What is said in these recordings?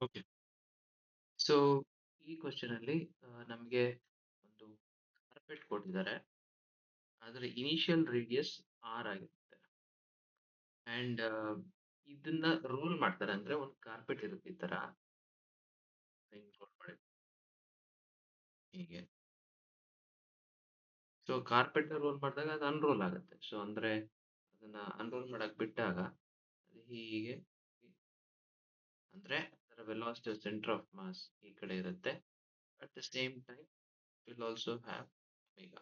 Okay. So ಈ question ಅಲ್ಲಿ ನಮಗೆ ಒಂದು ಕಾರ್ಪೆಟ್ ಕೊಟ್ಟಿದ್ದಾರೆ. ಅದರ ಇನಿಷಿಯಲ್ ರೇಡಿಯಸ್ ಆರ್ ಆಗಿರುತ್ತೆ. ಅಂಡ್ ಇದನ್ನ ರೋಲ್ ಮಾಡ್ತಾರೆ ಅಂದ್ರೆ ಒಂದು ಕಾರ್ಪೆಟ್ ಇರುತ್ತೆ ಈ ತರ ಹಿಂಗ್ ರೋಲ್ ಮಾಡಿ ಹೀಗೆ. ಸೊ ಕಾರ್ಪೆಟ್ ರೋಲ್ ಮಾಡಿದಾಗ ಅದು ಅನ್ರೋಲ್ ಆಗುತ್ತೆ. ಸೊ ಅಂದ್ರೆ ಅದನ್ನ ಅನ್ರೋಲ್ ಮಾಡಕ್ ಬಿಟ್ಟಾಗ ಅದು ಹೀಗೆ ಅಂದ್ರೆ ಅದರ ವೆಲಾಸಿಟಿ ಸೆಂಟರ್ ಆಫ್ ಮಾಸ್ ಈ ಕಡೆ ಇರುತ್ತೆ. At the same time will also have omega.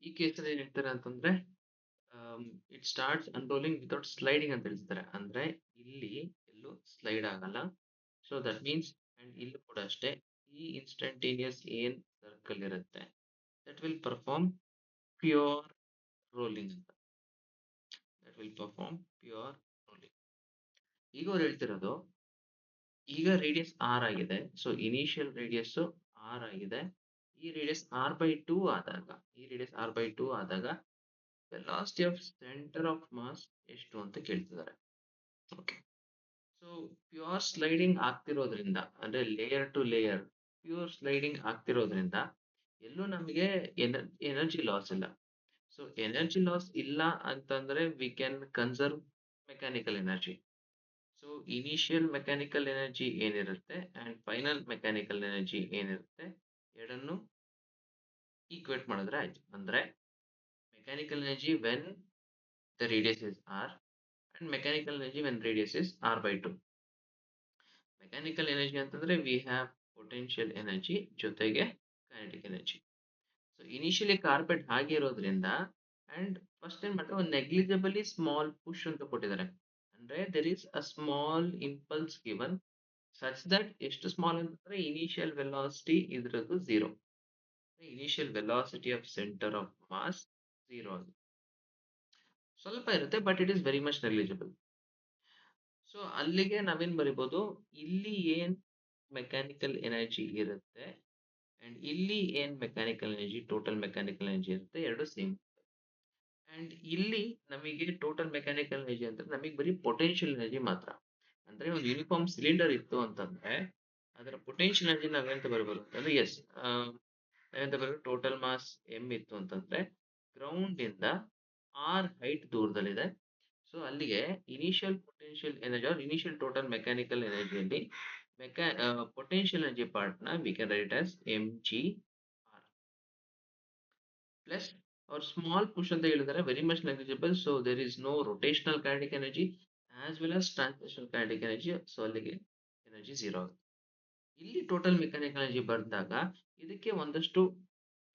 ಈ ಕೇಸಲ್ಲಿ ಏನ್ ಹೇಳ್ತಾರೆ ಅಂತಂದ್ರೆ ಇಟ್ ಸ್ಟಾರ್ಟ್ಸ್ ಅನ್ರೋಲಿಂಗ್ ವಿತೌಟ್ ಸ್ಲೈಡಿಂಗ್ ಅಂತ ಹೇಳ್ತಾರೆ. ಅಂದ್ರೆ ಇಲ್ಲಿ ಎಲ್ಲೂ ಸ್ಲೈಡ್ ಆಗಲ್ಲ. ಸೊ ದಟ್ ಮೀನ್ಸ್ ಅಂಡ್ ಇಲ್ಲೂ ಕೂಡ ಅಷ್ಟೇ ಈ ಇನ್ಸ್ಟಂಟೇನಿಯಸ್ ಏನ್ ಸರ್ಕಲ್ ಇರುತ್ತೆ that will perform pure rolling ಅಂತ. That will perform pure rolling. ಈಗ ಅವ್ರು ಹೇಳ್ತಿರೋದು ಈಗ ರೇಡಿಯಸ್ ಆರ್ ಆಗಿದೆ. ಸೊ ಇನಿಷಿಯಲ್ ರೇಡಿಯಸ್ ಆರ್ ಆಗಿದೆ. ಈ ರೇಡಿಯಸ್ ಆರ್ ಬೈ ಟೂ ಆದಾಗ ಈ ರೇಡಿಯಸ್ ಆರ್ ಬೈ ಟೂ ಆದಾಗ velocity of centre of mass ಎಷ್ಟು ಅಂತ ಕೇಳ್ತಿದ್ದಾರೆ. ಓಕೆ. ಸೊ ಪ್ಯೂರ್ ಸ್ಲೈಡಿಂಗ್ ಆಗ್ತಿರೋದ್ರಿಂದ ಅಂದ್ರೆ layer to layer pure sliding ಆಗ್ತಿರೋದ್ರಿಂದ ಎಲ್ಲೂ ನಮಗೆ ಎನರ್ಜಿ ಲಾಸ್ ಇಲ್ಲ. ಸೊ ಎನರ್ಜಿ ಲಾಸ್ ಇಲ್ಲ ಅಂತಂದ್ರೆ we can conserve mechanical energy. So initial mechanical energy ಏನಿರುತ್ತೆ ಅಂಡ್ ಫೈನಲ್ ಮೆಕ್ಯಾನಿಕಲ್ ಎನರ್ಜಿ ಏನಿರುತ್ತೆ ಎರಡನ್ನು ಈಕ್ವೇಟ್ ಮಾಡಿದ್ರೆ ಆಯ್ತು. ಅಂದ್ರೆ mechanical energy when the radius is R and mechanical energy when radius is r by 2. Mechanical energy ಅಂತಂದ್ರೆ we have potential energy ಜೊತೆಗೆ kinetic energy. So initially carpet ಹಾಗೆ ಇರೋದ್ರಿಂದ and first ಏನ್ ಮಾಡ್ತಾರೆ ಒಂದು ನೆಗ್ಲಿಜಿಬಲಿ ಸ್ಮಾಲ್ ಪುಷ್ ಅಂತ ಕೊಟ್ಟಿದ್ದಾರೆ. ಅಂದ್ರೆ there is a small impulse given such that ಎಷ್ಟು ಸ್ಮಾಲ್ ಅಂತಂದ್ರೆ ಇನಿಷಿಯಲ್ ವೆಲಾಸಿಟಿ ಇದ್ರದ್ದು zero. Initial velocity of centre of mass zero ಆಗುತ್ತೆ. ಸ್ವಲ್ಪ ಇರುತ್ತೆ but it is very much negligible. So ಅಲ್ಲಿಗೆ ನಾವೇನ್ ಬರಿಬಹುದು ಇಲ್ಲಿ ಏನ್ ಮೆಕ್ಯಾನಿಕಲ್ ಎನರ್ಜಿ ಇರುತ್ತೆ ಅಂಡ್ ಇಲ್ಲಿ ಏನ್ mechanical energy total mechanical energy ಇರುತ್ತೆ ಎರಡು ಸೇಮ್. ಅಂಡ್ ಇಲ್ಲಿ ನಮಗೆ ಟೋಟಲ್ ಮೆಕ್ಯಾನಿಕಲ್ ಎನರ್ಜಿ ಅಂತ ನಮಗೆ ಬರೀ ಪೊಟೆನ್ಷಿಯಲ್ ಎನರ್ಜಿ ಮಾತ್ರ. ಅಂದ್ರೆ ಒಂದು ಯೂನಿಫಾರ್ಮ್ ಸಿಲಿಂಡರ್ ಇತ್ತು ಅಂತಂದ್ರೆ ಅದರ ಪೊಟೆನ್ಷಿಯಲ್ ಎನರ್ಜಿ ನಾವೆಂತ ಬರಬಹುದು ಅಂತಂದ್ರೆ ಎಸ್ ನಾವೆಂತ ಬರಬಹುದು ಟೋಟಲ್ ಮಾಸ್ ಎಂ ಇತ್ತು ಅಂತಂದ್ರೆ ಗ್ರೌಂಡ್ ಇಂದ ಆರ್ ಹೈಟ್ ದೂರದಲ್ಲಿದೆ. ಸೊ ಅಲ್ಲಿಗೆ initial potential energy R initial total mechanical ಎನರ್ಜಿಯಲ್ಲಿ ಪೊಟೆನ್ಷಿಯಲ್ ಎನರ್ಜಿ ಪಾರ್ಟ್ ನ we can write as M G R plus ಅವ್ರ ಸ್ಮಾಲ್ ಪುಷ್ ಅಂತ ಹೇಳಿದರೆ very much negligible. So there is no rotational kinetic energy as well as translational kinetic energy. So ಅಲ್ಲಿಗೆ energy zero ಆಗುತ್ತೆ. ಇಲ್ಲಿ total mechanical energy ಬಂದಾಗ ಇದಕ್ಕೆ ಒಂದಷ್ಟು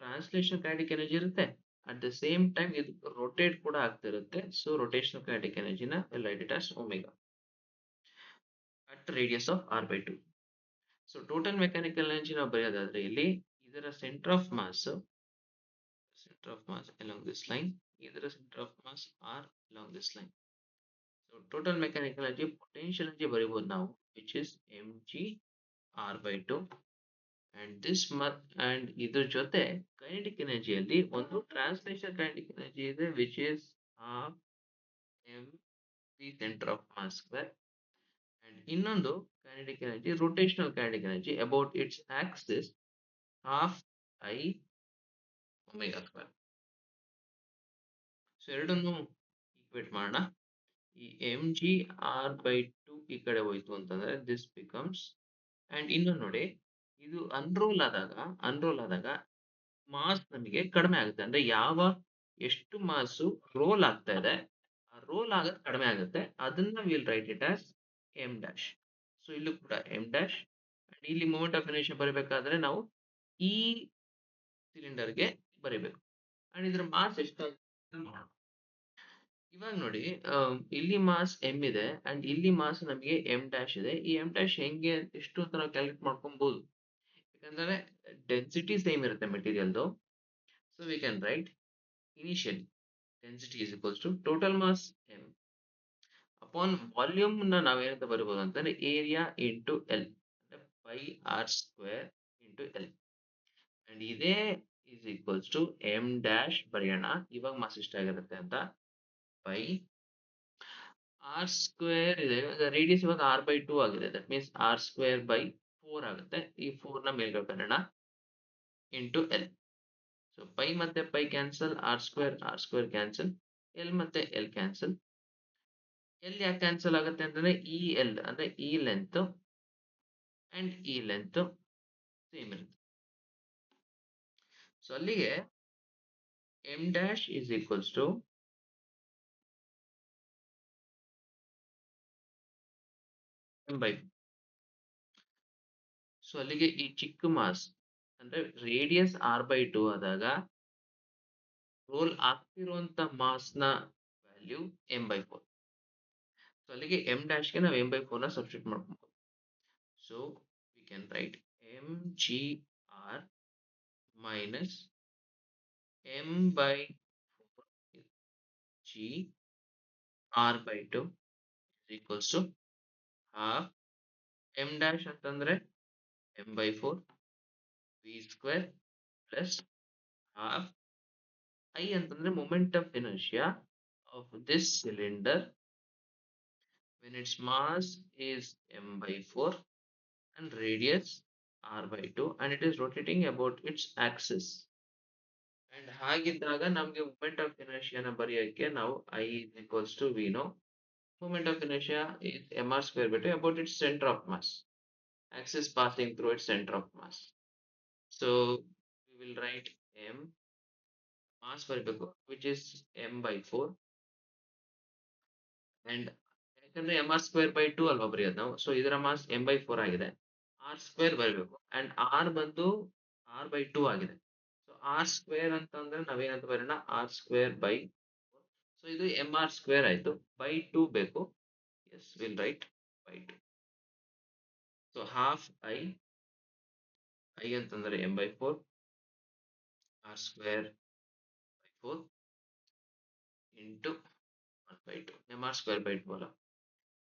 translation kinetic energy ಇರುತ್ತೆ. ಅಟ್ ದ ಸೇಮ್ ಟೈಮ್ ಇದು ರೊಟೇಟ್ ಕೂಡ ಆಗ್ತಿರುತ್ತೆ. ಸೊ ರೊಟೇಷನಲ್ ಕೈನೆಟಿಕ್ ಎನರ್ಜಿನ write it as omega at radius of R by two. So total mechanical energy ನಾವು ಬರೆಯೋದಾದ್ರೆ ಇಲ್ಲಿ ಇದರ centre of mass along this line, ಇದರ centre of mass R along this line. So total mechanical energy potential energy ಬರೀಬಹುದು ನಾವು which is mg r by 2 and this and ಇದ್ರ ಜೊತೆ kinetic ಎನರ್ಜಿಯಲ್ಲಿ ಒಂದು ಟ್ರಾನ್ಸ್ಲೇಷನ್ ಕೈನೆಟಿಕ್ ಎನರ್ಜಿ ಇದೆ which is half mv center of mass square and ಇನ್ನೊಂದು kinetic energy rotational kinetic energy about its axis half I omega square. So ಎರಡನ್ನು equate ಮಾಡೋಣ. ಈ M G R by two ಈ ಕಡೆ ಹೋಯ್ತು ಅಂತಂದ್ರೆ this becomes and ಇನ್ನೊಂದು ನೋಡಿ ಇದು ಅನ್ರೋಲ್ ಆದಾಗ ಮಾಸ್ ನಮಗೆ ಕಡಿಮೆ ಆಗುತ್ತೆ. ಅಂದ್ರೆ ಎಷ್ಟು ಮಾಸು ರೋಲ್ ಆಗ್ತಾ ಇದೆ ಆ ರೋಲ್ ಆಗೋದು ಕಡಿಮೆ ಆಗುತ್ತೆ. ಅದನ್ನ will write it as M dash. So ಇಲ್ಲೂ ಕೂಡ ಎಂ ಡ್ಯಾಶ್ ಅಂಡ್ ಇಲ್ಲಿ ಮೂಮೆಂಟ್ ಆಫ್ ಇನರ್ಷಿಯಾ ಬರಬೇಕಾದ್ರೆ ನಾವು ಈ ಸಿಲಿಂಡರ್ಗೆ ಬರೀಬೇಕು ಅಂಡ್ ಇದ್ರ ಮಾಸ್ ಎಷ್ಟಾಗುತ್ತೆ ಇವಾಗ ನೋಡಿ ಇಲ್ಲಿ ಮಾಸ್ ಎಂ ಇದೆ ಅಂಡ್ ಇಲ್ಲಿ ಮಾಸ್ ನಮಗೆ ಎಂ ಡ್ಯಾಶ್ ಇದೆ. ಈ ಎಂ ಡ್ಯಾಶ್ ಹೆಂಗೆ ಎಷ್ಟು ಅಂತ ನಾವು ಕ್ಯಾಲ್ಕುಲೇಟ್ ಮಾಡ್ಕೊಬಹುದು ಯಾಕಂದ್ರೆ ಡೆನ್ಸಿಟಿ ಸೇಮ್ ಇರುತ್ತೆ ಮೆಟೀರಿಯಲ್ದು. So we can write initial density is equals to total mass M upon volume ನ ನಾವೇನಂತ ಬರಬಹುದು ಅಂತಂದ್ರೆ ಏರಿಯಾ ಇಂಟು ಎಲ್ ಅಂದ್ರೆ pi R square into L and ಇದೇ is equals to M dash ಬರೆಯೋಣ. ಇವಾಗ ಮಾಸ್ ಎಷ್ಟಾಗಿರುತ್ತೆ ಅಂತ ಪೈ ಆರ್ ಸ್ಕ್ವೇರ್ ಇದೆ, ರೇಡಿಯಸ್ ಇವಾಗ r/2 ಆಗಿದೆ. ದಟ್ ಮೀನ್ಸ್ r²/4 ಆಗುತ್ತೆ. ಈ 4 ನ ಮೇಲ್ಗಡೆ ಬರೋಣ ಇಂಟು ಎಲ್. ಸೊ ಪೈ ಮತ್ತೆ pi cancel, R square cancel, L ಮತ್ತೆ ಎಲ್ ಕ್ಯಾನ್ಸಲ್. ಎಲ್ ಯಾಕೆ ಕ್ಯಾನ್ಸಲ್ ಆಗುತ್ತೆ ಅಂತಂದ್ರೆ ಈ ಎಲ್ ಅಂದ್ರೆ ಈ ಲೆಂತ್ ಅಂಡ್ ಈ ಲೆಂತ್ ಸೇಮ್ ಇರುತ್ತೆ. ಸೊ ಅಲ್ಲಿಗೆ M dash is equals to ಎಂ/4. ಸೊ ಅಲ್ಲಿಗೆ ಈ ಚಿಕ್ಕ ಮಾಸ್ ಅಂದ್ರೆ ರೇಡಿಯಸ್ r/2 ಆದಾಗ ರೋಲ್ ಆಗ್ತಿರುವಂತ ಮಾಸ್ ನ ವ್ಯಾಲ್ಯೂ ಎಂ/4. ಸೊ ಅಲ್ಲಿಗೆ ಎಂ ಡ್ಯಾಶ್ಗೆ ನಾವು ಎಂ/4 ನ ಸಬ್ಸ್ಟಿಟ್ಯೂಟ್ ಮಾಡ್ಕೊಬಹುದು. So we can write mgr minus m/4 g r/2 is equals to half m dash ಅಂತಂದ್ರೆ m/4 v square plus half I ಅಂತಂದ್ರೆ moment of inertia of this cylinder when its mass is m/4 and radius r/2 and it is rotating about its axis. And ಹಾಗಿದ್ದಾಗ ನಮಗೆ moment of inertia ನ ಬರೆಯೋಕೆ ನಾವು I is equals to v know. Moment of inertia is mr²/2 about its center of mass. Axis passing through its center of mass. So we will write m mass ಬರಬೇಕು which is m/4 and ಯಾಕಂದ್ರೆ mr²/2 ಅಲ್ವಾ ಬರೆಯೋದು ನಾವು. So ಇದರ mass m/4 ಆಗಿದೆ. r² ಬರಬೇಕು and r ಬಂದು r/2 ಆಗಿದೆ. ಸೊ r² ಅಂತಂದ್ರೆ ನಾವೇನಂತ ಬರೋಣ r²/4. ಸೊ ಇದು mr² ಆಯ್ತು. ಬೈ 2 ಬೇಕು. As will write by 2. So half I ಅಂತಂದ್ರೆ m/4 r²/4 ಇಂಟು 1/2 mr²/2 ಅಲ್ಲ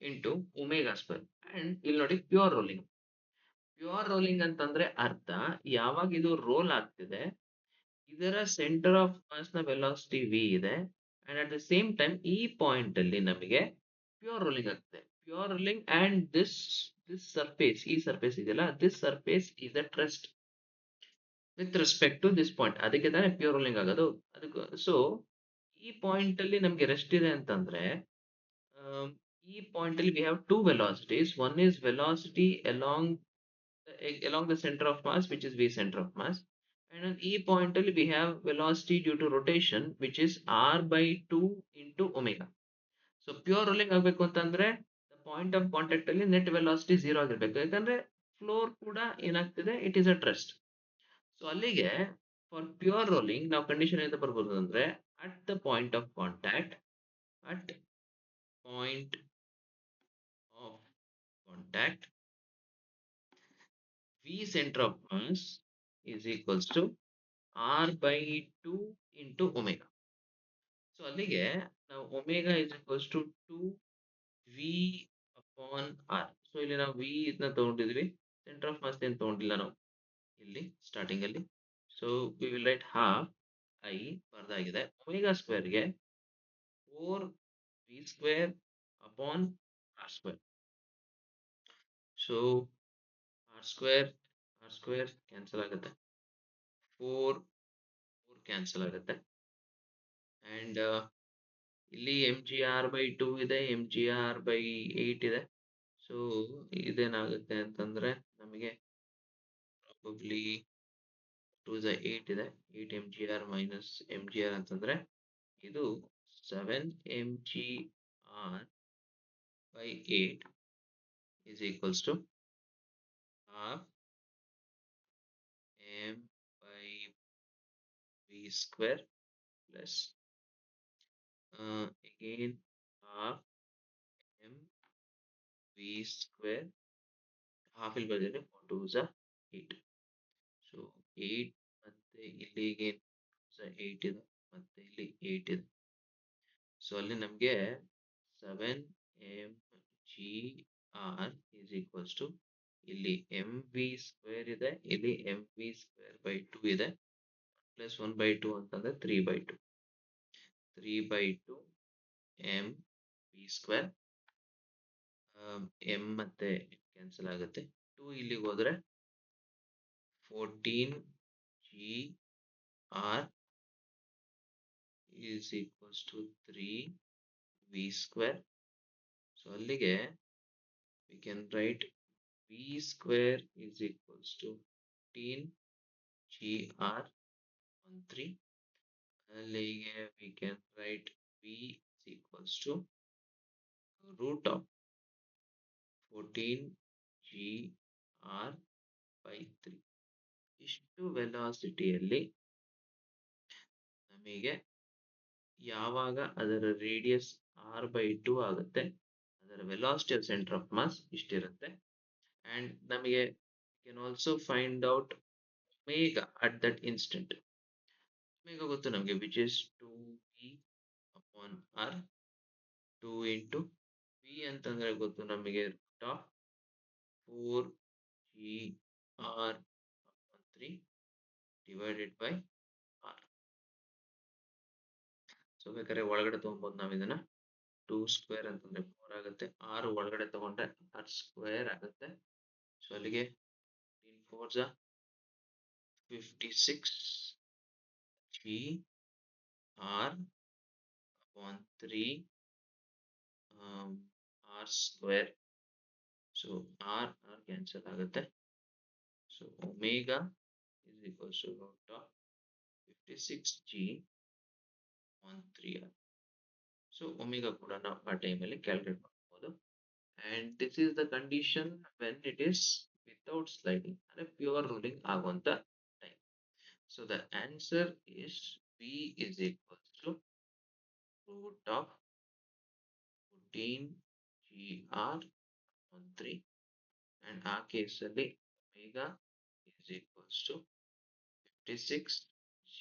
ಇಂಟು ಒಮೆಗಾ² ಅಂಡ್ ಇಲ್ಲಿ ನೋಡಿ ಪ್ಯೂರ್ ರೋಲಿಂಗ್. ಪ್ಯೂರ್ ರೋಲಿಂಗ್ ಅಂತಂದ್ರೆ ಅರ್ಥ ಯಾವಾಗ ಇದು ರೋಲ್ ಆಗ್ತಿದೆ ಇದರ ಸೆಂಟರ್ ಆಫ್ ಮಾಸ್ ನ ವೆಲಾಸಿಟಿ v ಇದೆ and at the same time ಈ ಪಾಯಿಂಟ್ ಅಲ್ಲಿ ನಮಗೆ ಪ್ಯೂರ್ ರೋಲಿಂಗ್ ಆಗ್ತದೆ. Pure rolling and this surface, ಈ ಸರ್ಫೇಸ್ ಇದೆಯಲ್ಲ, this surface is at rest with respect to this point. ಅದಕ್ಕೆ ತಾನೇ ಪ್ಯೂರ್ ರೋಲಿಂಗ್ ಆಗೋದು. ಅದಕ್ಕೆ ಸೊ ಈ ಪಾಯಿಂಟ್ ಅಲ್ಲಿ ನಮ್ಗೆ ರೆಸ್ಟ್ ಇದೆ ಅಂತಂದ್ರೆ ಈ ಪಾಯಿಂಟ್ ಅಲ್ಲಿ we have two velocities. One is velocity along the center of mass which is v center of mass, and on e point ಅಲ್ಲಿ we have velocity due to rotation which is r/2 into omega. So pure rolling ಆಗಬೇಕು ಅಂತಂದ್ರೆ the point of contact ಅಲ್ಲಿ net velocity 0 ಆಗಿರ್ಬೇಕು. ಯಾಕಂದ್ರೆ floor ಕೂಡ ಏನಾಗ್ತಿದೆ it is at rest. So ಅಲ್ಲಿಗೆ for pure rolling ನಾವು ಕಂಡೀಷನ್ ಅಂತ ಬರ್ಬೋದು ಅಂದ್ರೆ at the point of contact v center of mass is equals to r/2 into omega. So ಅಲ್ಲಿಗೆ ನಾವು omega is equals to 2v upon r. So ಇಲ್ಲಿ ನಾವು v ಇದನ್ನ ತಗೊಂಡಿದ್ವಿ, ಸೆಂಟರ್ ಆಫ್ ಮಾಸ್ ಏನು ತಗೊಂಡಿಲ್ಲ ನಾವು ಇಲ್ಲಿ ಸ್ಟಾರ್ಟಿಂಗ್ ಅಲ್ಲಿ. So we will write half I ಬರ್ದಾಗಿದೆ ಒಮೆಗಾ ಸ್ಕ್ವೇರ್ಗೆ 4v² upon r². So r² cancel ಆಗುತ್ತೆ, 4 ಕ್ಯಾನ್ಸಲ್ ಆಗುತ್ತೆ ಅಂಡ್ ಇಲ್ಲಿ mgr/2 ಇದೆ, mgr/8 ಇದೆ. ಸೊ ಇದೇನಾಗುತ್ತೆ ಅಂತಂದ್ರೆ ನಮಗೆ ಪ್ರಾಬಬ್ಲಿ 2 is 8 ಇದೆ, 8 mgr ಮೈನಸ್ mgr ಅಂತಂದ್ರೆ ಇದು 7 mgr/8 is equals to half m/v² plus again half mv². Half ಇಲ್ಲಿ ಬರ್ದಿದೆ, 4 2 is 8. ಸೊ 8 ಮತ್ತೆ ಇಲ್ಲಿ again 8 ಇದೆ, ಮತ್ತೆ ಇಲ್ಲಿ 8 ಇದೆ. ಸೊ ಅಲ್ಲಿ ನಮಗೆ 7 mgr is equals to ಇಲ್ಲಿ mv² ಇದೆ, ಇಲ್ಲಿ mv²/2 ಇದೆ, ಪ್ಲಸ್ 1/2 ಅಂತಂದ್ರೆ 3/2 mv². ಎಂ ಮತ್ತೆ ಕ್ಯಾನ್ಸಲ್ ಆಗುತ್ತೆ. 2 ಇಲ್ಲಿಗೆ ಹೋದ್ರೆ 14 G R is equals to 3 V square. So ಅಲ್ಲಿಗೆ we can write V square is equals to 15 G R 13. ಅಲ್ಲಿಗೆ we can write V is equals to root of 14 g r by 3. ಇಷ್ಟು ವೆಲಾಸಿಟಿಯಲ್ಲಿ ನಮಗೆ ಯಾವಾಗ ಅದರ radius r/2 ಆಗುತ್ತೆ, ಅದರ velocity of centre of mass ಇಷ್ಟಿರುತ್ತೆ. And ನಮಗೆ can also find out omega at that instant. Omega ಗೊತ್ತು ನಮಗೆ, which is 2v upon r. 2 into v ಅಂತಂದ್ರೆ ಗೊತ್ತು ನಮಗೆ root of 4 g r upon 3 divided by r. ಸೊ ಬೇಕಾದ್ರೆ ಒಳಗಡೆ ತಗೊಬೋದು ನಾವು ಇದನ್ನ. 2 ಸ್ಕ್ವೇರ್ ಅಂತಂದ್ರೆ 4 ಆಗುತ್ತೆ, r ಒಳಗಡೆ ತಗೊಂಡ್ರೆ r ಸ್ಕ್ವೇರ್ ಆಗುತ್ತೆ. ಸೊ ಅಲ್ಲಿಗೆ 4 ಜಾ 56 g r upon 3 r square. So r cancel ಆಗುತ್ತೆ. So omega is equals to root of 56g on 3r. So omega ಕೂಡ ನಾವು ಆ ಟೈಮಲ್ಲಿ ಕ್ಯಾಲ್ಕುಲೇಟ್ ಮಾಡಬಹುದು. And this is the condition when it is without sliding, ಅಂದ್ರೆ pure rolling ಆಗುವಂತ time. So the answer is v is equals to root of 14 gr on 3. And ಆ ಕೇಸಲ್ಲಿ omega is equals to 56 g